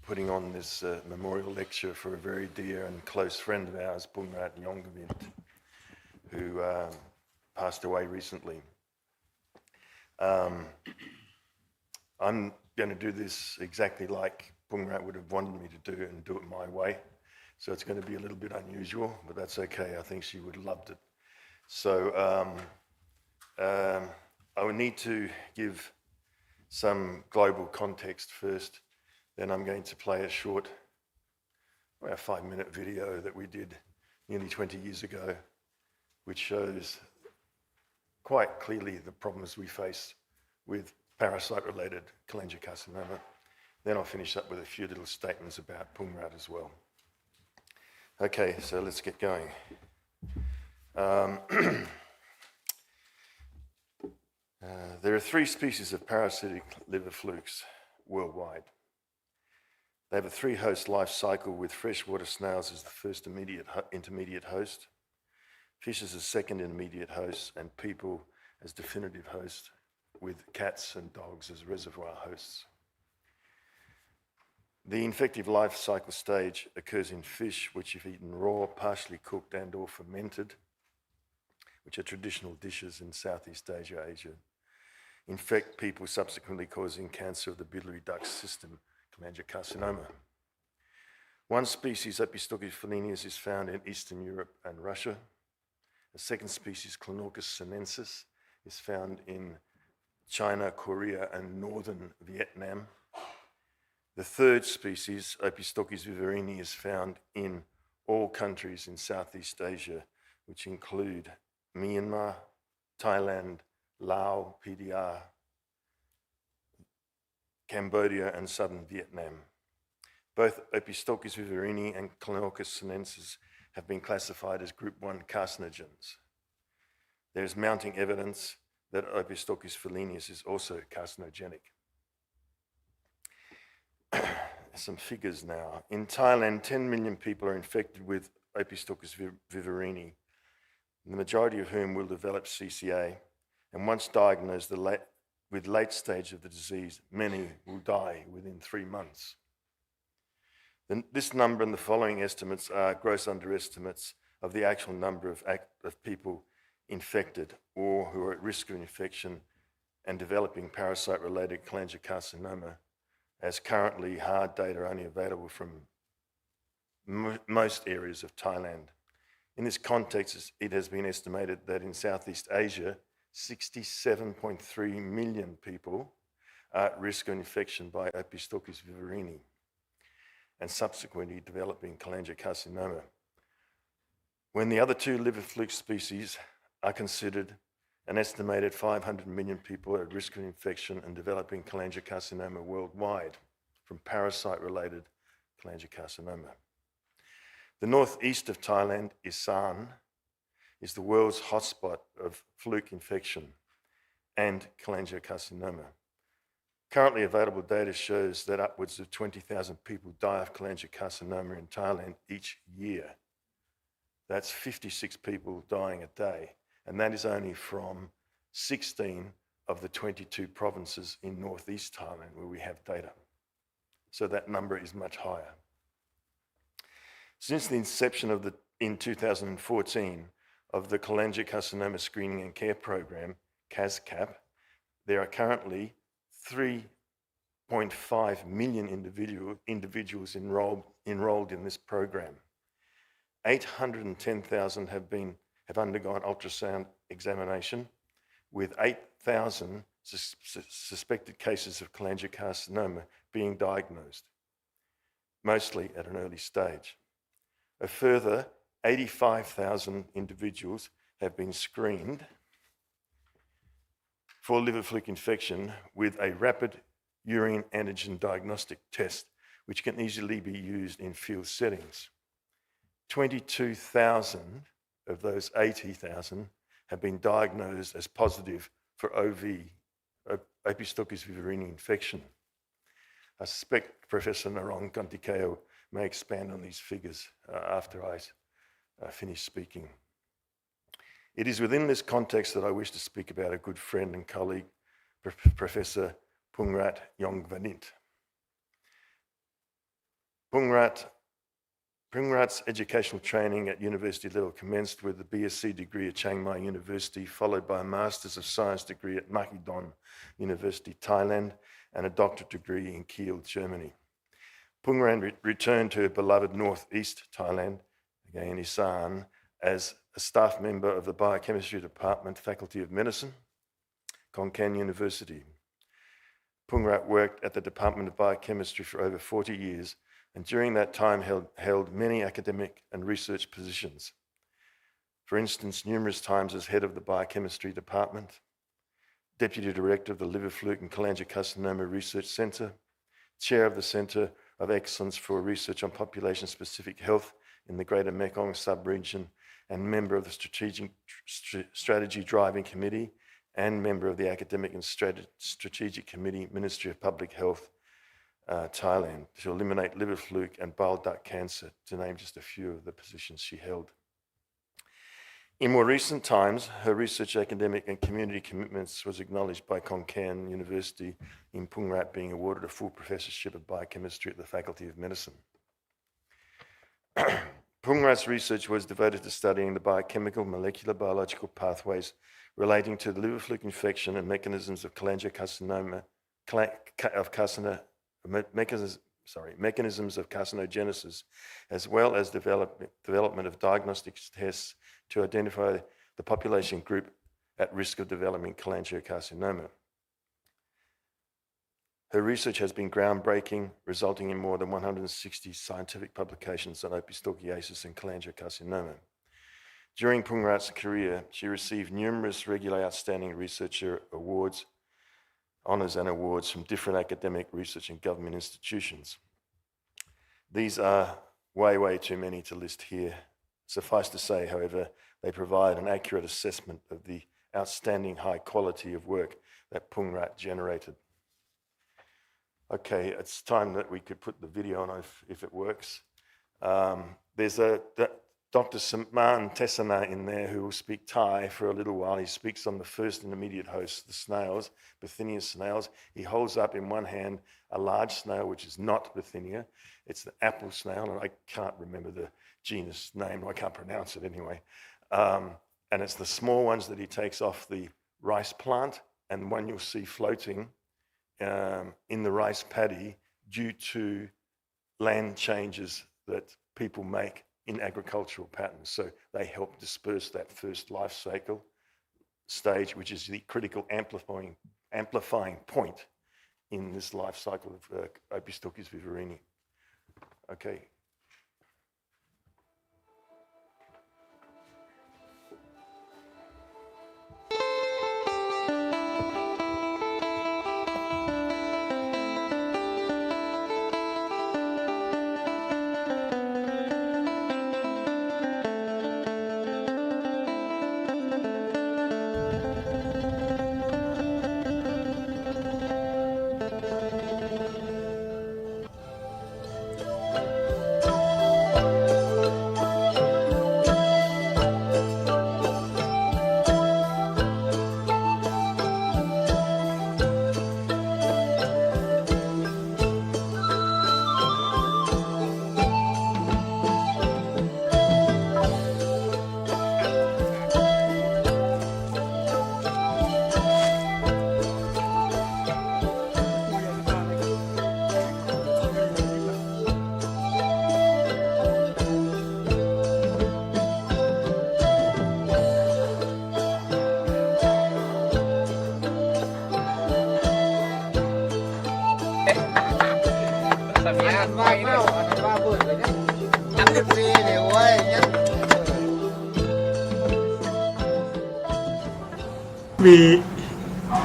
putting on this memorial lecture for a very dear and close friend of ours, Puangrat Yongvanit, who passed away recently. I'm going to do this exactly like Puangrat would have wanted me to do and do it my way. So it's going to be a little bit unusual, but that's okay. I think she would have loved it. So I would need to give some global context first. Then I'm going to play a short, about 5-minute video that we did nearly 20 years ago, which shows quite clearly the problems we face with parasite-related cholangiocarcinoma. Then I'll finish up with a few little statements about Puangrat as well. Okay, so let's get going. There are 3 species of parasitic liver flukes worldwide. They have a 3-host life cycle, with freshwater snails as the first intermediate host, fish as a second intermediate host, and people as definitive host, with cats and dogs as reservoir hosts. The infective life cycle stage occurs in fish, which, if eaten raw, partially cooked and/or fermented, which are traditional dishes in Southeast Asia, infect people, subsequently causing cancer of the biliary duct system, cholangiocarcinoma. One species, Epistochus felinius, is found in Eastern Europe and Russia. A second species, Clonorchus sinensis, is found in China, Korea, and northern Vietnam. The third species, Epistochus viverrini, is found in all countries in Southeast Asia, which include Myanmar, Thailand, Laos, PDR, Cambodia, and southern Vietnam. Both Epistochus viverrini and Clonorchus sinensis have been classified as Group 1 carcinogens. There is mounting evidence that Epistochus felinius is also carcinogenic. Some figures now. In Thailand, 10 million people are infected with Epistochus viverrini, the majority of whom will develop CCA, and once diagnosed with late stage of the disease, many will die within 3 months. This number and the following estimates are gross underestimates of the actual number of people infected or who are at risk of infection and developing parasite-related cholangiocarcinoma, as currently hard data are only available from most areas of Thailand. In this context, it has been estimated that in Southeast Asia, 67.3 million people are at risk of infection by Epistochus viverrini and subsequently developing cholangiocarcinoma. When the other 2 liver fluke species are considered, an estimated 500 million people are at risk of infection and developing cholangiocarcinoma worldwide from parasite-related cholangiocarcinoma. The northeast of Thailand, Isan, is the world's hotspot of fluke infection and cholangiocarcinoma. Currently available data shows that upwards of 20,000 people die of cholangiocarcinoma in Thailand each year. That's 56 people dying a day, and that is only from 16 of the 22 provinces in northeast Thailand where we have data. So that number is much higher. Since the inception in 2014 of the cholangiocarcinoma screening and care program, CASCAP, there are currently 3.5 million individuals enrolled in this program. 810,000 have undergone ultrasound examination, with 8,000 suspected cases of cholangiocarcinoma being diagnosed, mostly at an early stage. A further 85,000 individuals have been screened for liver fluke infection with a rapid urine antigen diagnostic test, which can easily be used in field settings. 22,000 of those 80,000 have been diagnosed as positive for OV, Epistochus viverrini infection. I suspect Professor Narong Kantikeo may expand on these figures after I finish speaking. It is within this context that I wish to speak about a good friend and colleague, Professor Puangrat Yongvanit. Puangrat's educational training at university level commenced with a BSc degree at Chiang Mai University, followed by a Masters of Science degree at Mahidol University, Thailand, and a doctorate degree in Kiel, Germany. Puangrat returned to her beloved northeast Thailand, again Isan, as a staff member of the Biochemistry Department, Faculty of Medicine, Khon University. Puangrat worked at the Department of Biochemistry for over 40 years, and during that time held many academic and research positions. For instance, numerous times as head of the Biochemistry Department, Deputy Director of the Liver Fluke and Cholangiocarcinoma Research Centre, Chair of the Centre of Excellence for Research on Population-Specific Health in the Greater Mekong Sub-Region, and member of the Strategy Driving Committee, and member of the Academic and Strategic Committee, Ministry of Public Health, Thailand, to eliminate liver fluke and bile duct cancer, to name just a few of the positions she held. In more recent times, her research, academic and community commitments was acknowledged by Kaen University, in Puangrat being awarded a full professorship of biochemistry at the Faculty of Medicine. Puangrat's research was devoted to studying the biochemical, molecular, biological pathways relating to the liver fluke infection and mechanisms of cholangiocarcinoma, mechanisms of carcinogenesis, as well as development of diagnostic tests to identify the population group at risk of developing cholangiocarcinoma. Her research has been groundbreaking, resulting in more than 160 scientific publications on opisthorchiasis and cholangiocarcinoma. During Puangrat's career, she received numerous regular outstanding researcher awards, honours and awards from different academic, research and government institutions. These are way too many to list here. Suffice to say, however, they provide an accurate assessment of the outstanding high quality of work that Puangrat generated. Okay, it's time that we could put the video on if it works. There's Dr. Saman Tessana in there who will speak Thai for a little while. He speaks on the first and immediate host, the snails, Bithynia snails. He holds up in one hand a large snail, which is not Bithynia. It's the apple snail, and I can't remember the genus name. I can't pronounce it anyway. And it's the small ones that he takes off the rice plant, and one you'll see floating in the rice paddy due to land changes that people make in agricultural patterns. So they help disperse that first life cycle stage, which is the critical amplifying point in this life cycle of Opisthorchis viverrini. Okay.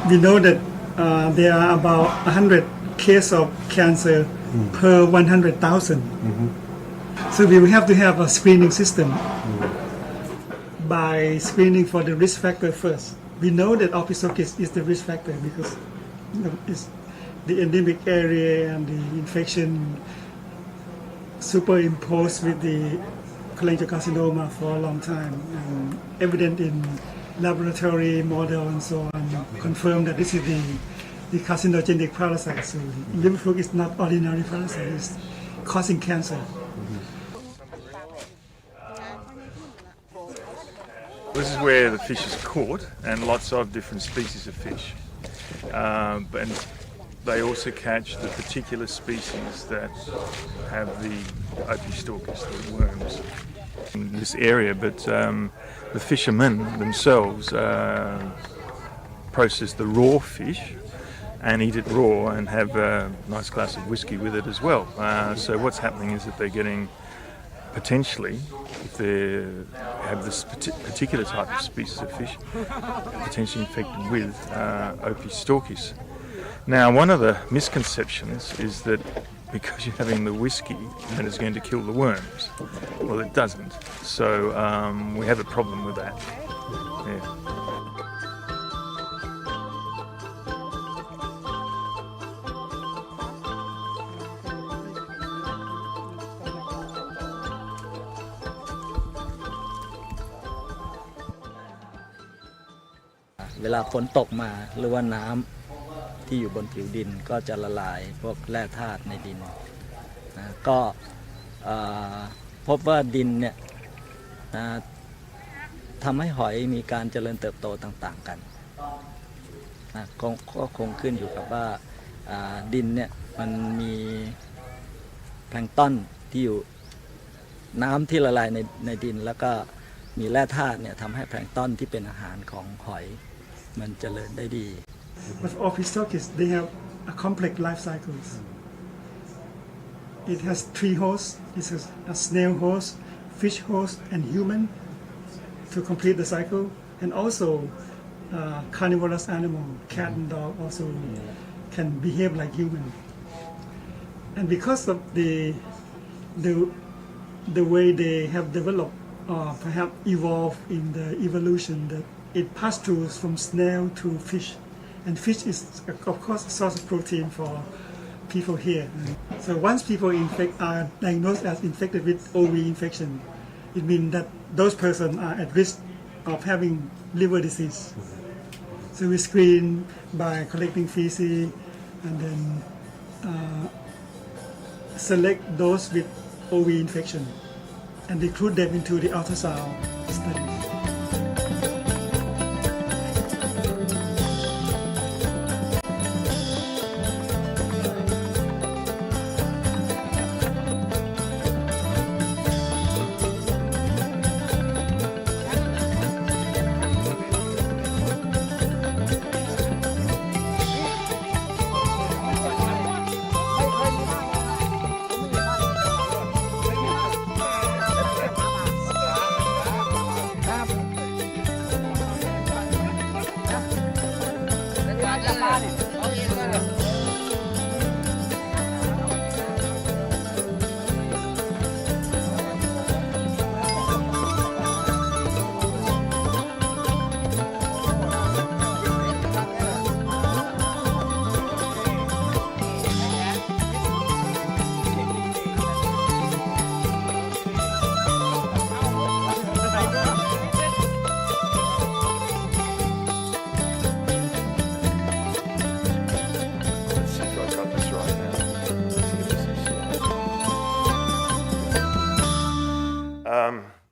We know that there are about 100 cases of cancer per 100,000. So we will have to have a screening system by screening for the risk factor first. We know that Opisthorchis is the risk factor because it's the endemic area and the infection superimposed with the cholangiocarcinoma for a long time, and evident in laboratory model and so on, confirm that this is the carcinogenic parasite. So liver fluke is not ordinary parasite, causing cancer. This is where the fish is caught, and lots of different species of fish. But they also catch the particular species that have the Opisthochus, the worms, in this area. But the fishermen themselves process the raw fish and eat it raw and have a nice glass of whiskey with it as well. So what's happening is that they're getting, potentially, if they have this particular type of species of fish, potentially infected with Opisthochus. Now, one of the misconceptions is that because you're having the whiskey, that it's going to kill the worms. Well, it doesn't. So we have a problem with that. Yeah.เวลาฝนตกมาหรือว่าน้ำที่อยู่บนผิวดินก็จะละลายพวกแร่ธาตุในดินนะก็พบว่าดินเนี่ยทำให้หอยมีการเจริญเติบโตต่างๆกันนะก็คงขึ้นอยู่กับว่าดินเนี่ยมันมีแพลงก์ต้นที่อยู่น้ำที่ละลายในดินแล้วก็มีแร่ธาตุเนี่ยทำให้แพลงก์ต้นที่เป็นอาหารของหอยมันเจริญได้ดี But for Opisthochus, they have a complex life cycles. It has 3 hosts. It has a snail host, fish host, and human to complete the cycle. And also, carnivorous animal, cat and dog, also can behave like human. And because of the way they have developed, perhaps evolved in the evolution, that it passed through from snail to fish. And fish is, of course, a source of protein for people here. So once people are diagnosed as infected with OV infection, it means that those persons are at risk of having liver disease. So we screen by collecting feces and then select those with OV infection and recruit them into the ultrasound study.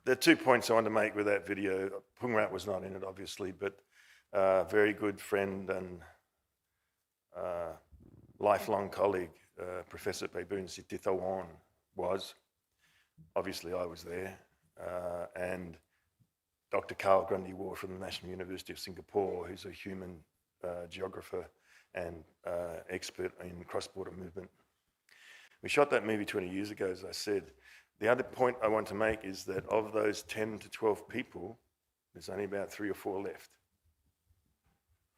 There are 2 points I want to make with that video. Puangrat was not in it, obviously, but a very good friend and lifelong colleague, Professor Baboon Sitithawan, was. Obviously, I was there. And Dr. Carl Grundy-War from the National University of Singapore, who's a human geographer and expert in cross-border movement. We shot that movie 20 years ago, as I said. The other point I want to make is that of those 10 to 12 people, there's only about 3 or 4 left.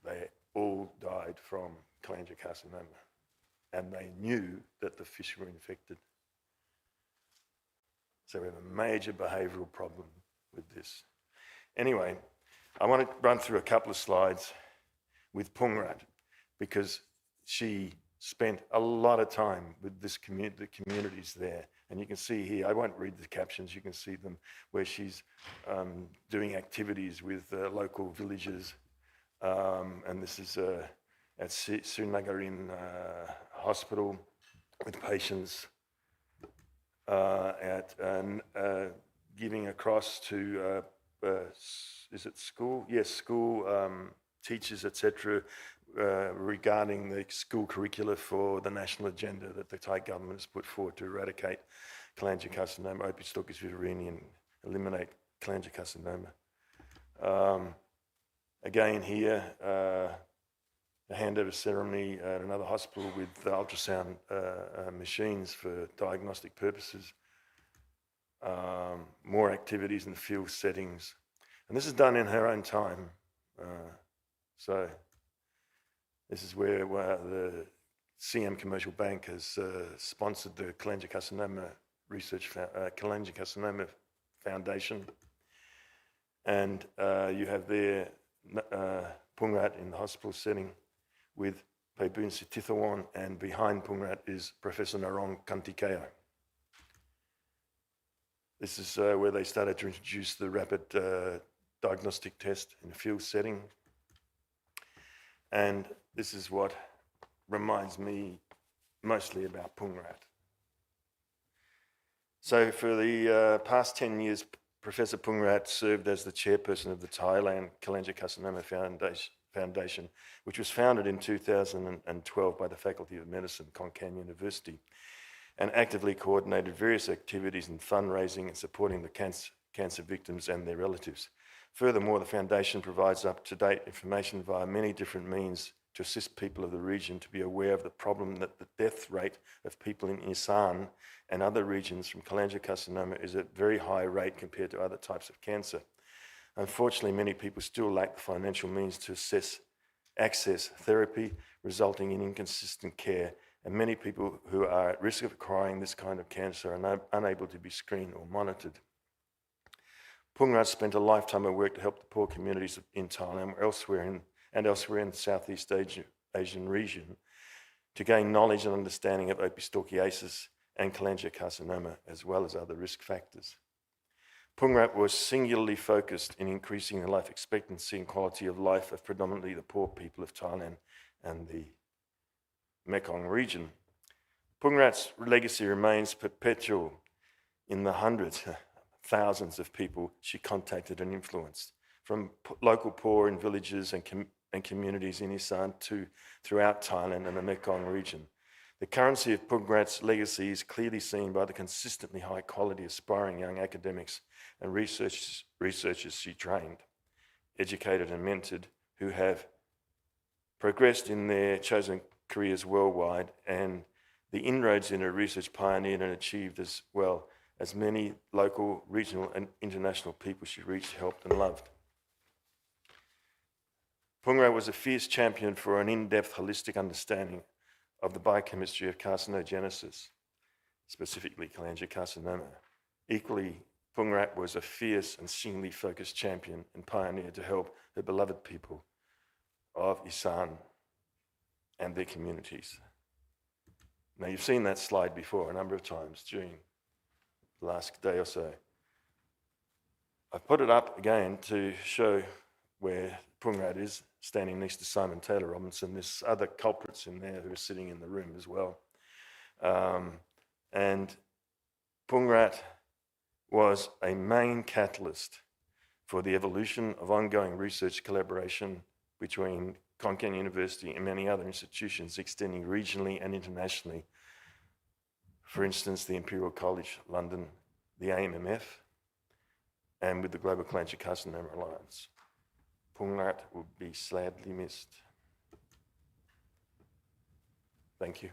They all died from cholangiocarcinoma, and they knew that the fish were infected. So we have a major behavioural problem with this. Anyway, I want to run through a couple of slides with Puangrat, because she spent a lot of time with this the communities there. And you can see here, I won't read the captions, you can see them, where she's doing activities with local villagers. And this is at Sunagarin Hospital with patients. at giving across to, is it school? Yes, school teachers, etc., regarding the school curricula for the national agenda that the Thai government has put forward to eradicate cholangiocarcinoma, Opisthochus viverrini, and eliminate cholangiocarcinoma. Again here, a handover ceremony at another hospital with ultrasound machines for diagnostic purposes. More activities in field settings. And this is done in her own time. So this is where the CM Commercial Bank has sponsored the Cholangiocarcinoma Cholangiocarcinoma Foundation. And you have there Puangrat in the hospital setting with Pebun Sitithawan, and behind Puangrat is Professor Narong Kantikeo. This is where they started to introduce the rapid diagnostic test in a field setting. And this is what reminds me mostly about Puangrat. So for the past 10 years, Professor Puangrat served as the chairperson of the Thailand Cholangiocarcinoma Foundation, which was founded in 2012 by the Faculty of Medicine, Kaen University, and actively coordinated various activities in fundraising and supporting the cancer victims and their relatives. Furthermore, the foundation provides up-to-date information via many different means to assist people of the region to be aware of the problem that the death rate of people in Isan and other regions from cholangiocarcinoma is at very high rate compared to other types of cancer. Unfortunately, many people still lack the financial means to access therapy, resulting in inconsistent care, and many people who are at risk of acquiring this kind of cancer are unable to be screened or monitored. Puangrat spent a lifetime of work to help the poor communities in Thailand and elsewhere in the Southeast Asian region to gain knowledge and understanding of opisthochiasis and cholangiocarcinoma, as well as other risk factors. Puangrat was singularly focused in increasing the life expectancy and quality of life of predominantly the poor people of Thailand and the Mekong region. Puangrat's legacy remains perpetual in the hundreds, thousands of people she contacted and influenced, from local poor in villages and communities in Isan to throughout Thailand and the Mekong region. The currency of Puangrat's legacy is clearly seen by the consistently high quality aspiring young academics and researchers she trained, educated and mentored, who have progressed in their chosen careers worldwide, and the inroads in her research pioneered and achieved, as well as many local, regional and international people she reached, helped and loved. Puangrat was a fierce champion for an in-depth holistic understanding of the biochemistry of carcinogenesis, specifically cholangiocarcinoma. Equally, Puangrat was a fierce and singly focused champion and pioneer to help her beloved people of Isan and their communities. Now, you've seen that slide before a number of times during the last day or so. I've put it up again to show where Puangrat is, standing next to Simon Taylor Robinson. There's other culprits in there who are sitting in the room as well. And Puangrat was a main catalyst for the evolution of ongoing research collaboration between Khon University and many other institutions extending regionally and internationally. For instance, the Imperial College London, the AMMF, and with the Global Cholangiocarcinoma Alliance. Puangrat will be sadly missed. Thank you.